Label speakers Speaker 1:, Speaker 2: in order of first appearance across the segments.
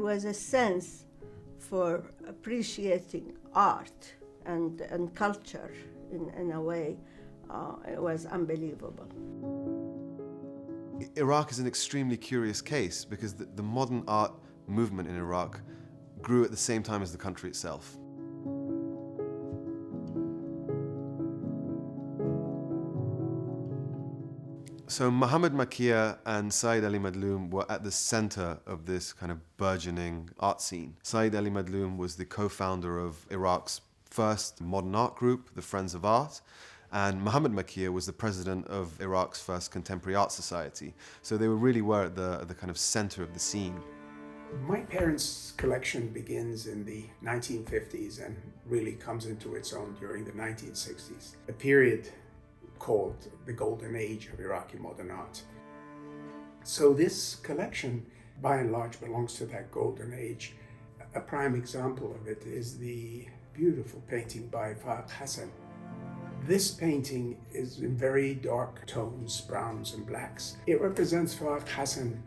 Speaker 1: was a sense for appreciating art and culture in a way. It was unbelievable.
Speaker 2: Iraq is an extremely curious case because the modern art movement in Iraq grew at the same time as the country itself. So Mohammed Makiya and Said Ali Madhloom were at the center of this kind of burgeoning art scene. Said Ali Madhloom was the co-founder of Iraq's first modern art group, the Friends of Art, and Mohammed Makiya was the president of Iraq's first contemporary art society. So they really were at the kind of center of the scene.
Speaker 3: My parents' collection begins in the 1950s and really comes into its own during the 1960s, a period called the Golden Age of Iraqi modern art. So this collection, by and large, belongs to that Golden Age. A prime example of it is the beautiful painting by Faeq Hassan. This painting is in very dark tones, browns and blacks. It represents Faeq Hassan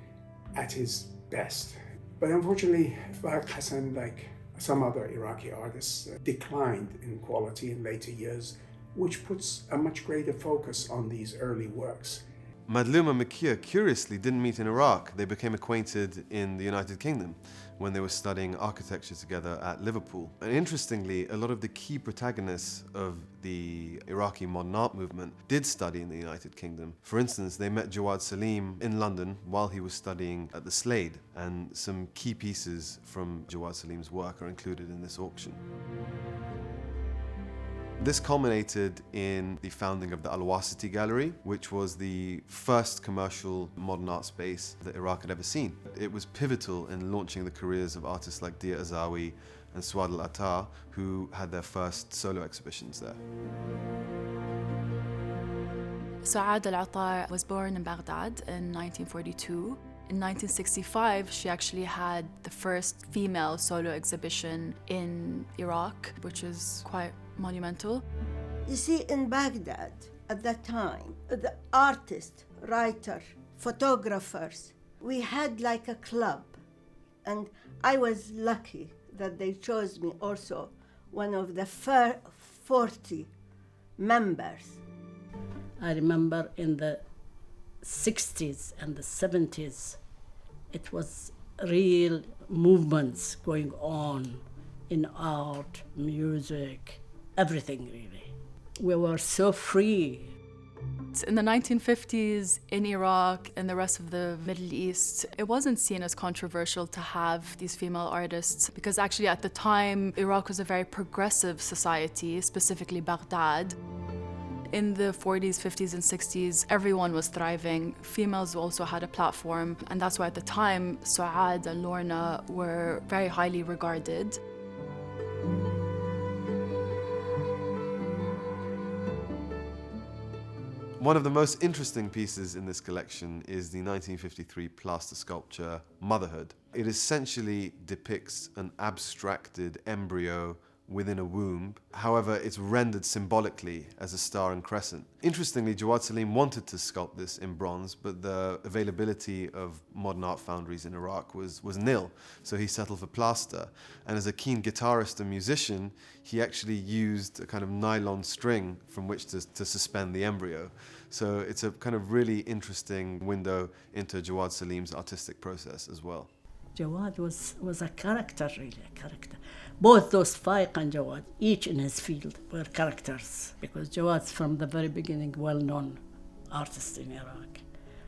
Speaker 3: at his best. But unfortunately, Faeq Hassan, like some other Iraqi artists, declined in quality in later years, which puts a much greater focus on these early works.
Speaker 2: Madhloom and Makiya, curiously, didn't meet in Iraq. They became acquainted in the United Kingdom when they were studying architecture together at Liverpool. And interestingly, a lot of the key protagonists of the Iraqi modern art movement did study in the United Kingdom. For instance, they met Jewad Selim in London while he was studying at the Slade, and some key pieces from Jewad Selim's work are included in this auction. This culminated in the founding of the Al-Wasiti Gallery, which was the first commercial modern art space that Iraq had ever seen. It was pivotal in launching the careers of artists like Azzawi and Jewad al-Attar, who had their first solo exhibitions there.
Speaker 4: Jewad al-Attar was born in Baghdad in 1942. In 1965, she actually had the first female solo exhibition in Iraq, which is quite monumental.
Speaker 1: You see, in Baghdad at that time, the artists, writers, photographers, we had like a club. And I was lucky that they chose me also one of the 40 members.
Speaker 5: I remember in the 60s and the 70s, it was real movements going on in art, music, everything really. We were so free.
Speaker 4: In the 1950s, in Iraq and the rest of the Middle East, it wasn't seen as controversial to have these female artists because actually at the time, Iraq was a very progressive society, specifically Baghdad. In the 40s, 50s, and 60s, everyone was thriving. Females also had a platform, and that's why at the time, Suad and Lorna were very highly regarded.
Speaker 2: One of the most interesting pieces in this collection is the 1953 plaster sculpture Motherhood. It essentially depicts an abstracted embryo within a womb. However, it's rendered symbolically as a star and crescent. Interestingly, Jewad Selim wanted to sculpt this in bronze, but the availability of modern art foundries in Iraq was nil, so he settled for plaster. And as a keen guitarist and musician, he actually used a kind of nylon string from which to suspend the embryo. So it's a kind of really interesting window into Jewad Selim's artistic process as well.
Speaker 5: Jewad was a character, really, a character. Both those Faeq and Jewad, each in his field, were characters, because Jawad's from the very beginning well-known artist in Iraq.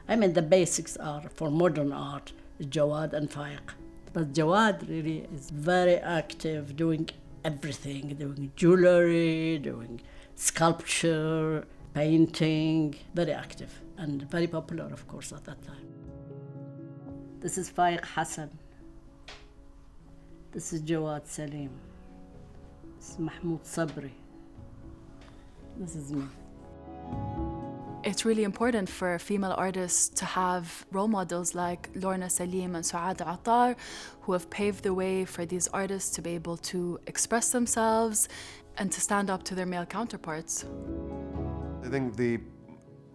Speaker 5: I mean, the basics are, for modern art, Jewad and Faeq. But Jewad really is very active, doing everything, doing jewelry, doing sculpture, painting, very active, and very popular, of course, at that time. This is Faeq Hassan. This is Jewad Selim. This is Mahmoud Sabri. This is me.
Speaker 4: It's really important for female artists to have role models like Lorna Salim and Jewad al-Attar, who have paved the way for these artists to be able to express themselves and to stand up to their male counterparts.
Speaker 2: I think the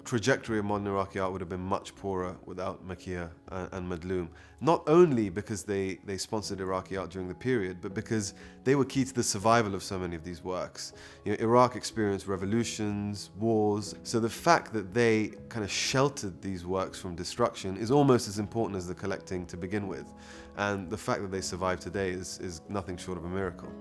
Speaker 2: trajectory of modern Iraqi art would have been much poorer without Makiya and Madhloom. Not only because they sponsored Iraqi art during the period, but because they were key to the survival of so many of these works. You know, Iraq experienced revolutions, wars, so the fact that they kind of sheltered these works from destruction is almost as important as the collecting to begin with. And the fact that they survive today is nothing short of a miracle.